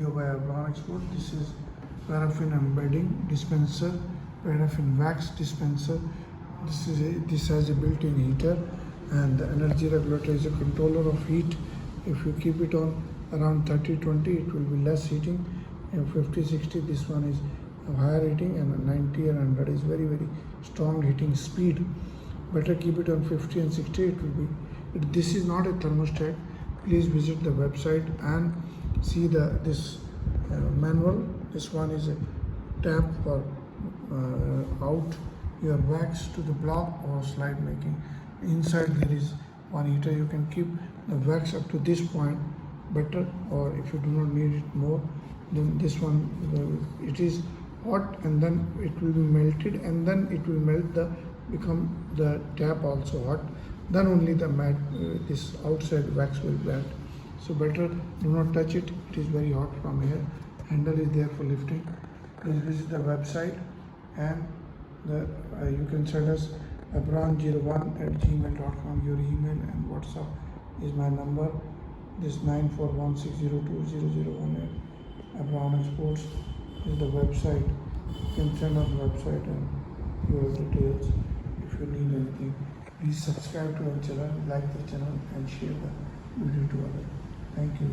video by abronexports. This is paraffin embedding dispenser, paraffin wax dispenser. This has a built-in heater, and the energy regulator is a controller of heat. If you keep it on around 30-20, it will be less heating, and 50-60, this one is higher heating, and 90 and 100 is very strong heating speed. Better keep it on 50 and 60. It will be. This is not a thermostat. Please visit the website and see this manual. This one is a tap for out your wax to the block or slide making. Inside there is one heater. You can keep the wax up to this point better, or if you do not need it more, then this one it is hot, and then it will be melted, and then it will become the tap also hot. Then only the mat this outside wax will melt. So better do not touch it. It is very hot from here. Handle is there for lifting. Please visit the website, and you can send us abron01@gmail.com. Your email and WhatsApp is my number. This 9416020018. Abron Exports is the website. You can send on the website and your details if you need anything. Please subscribe to our channel, like the channel, and share the video to others. Thank you.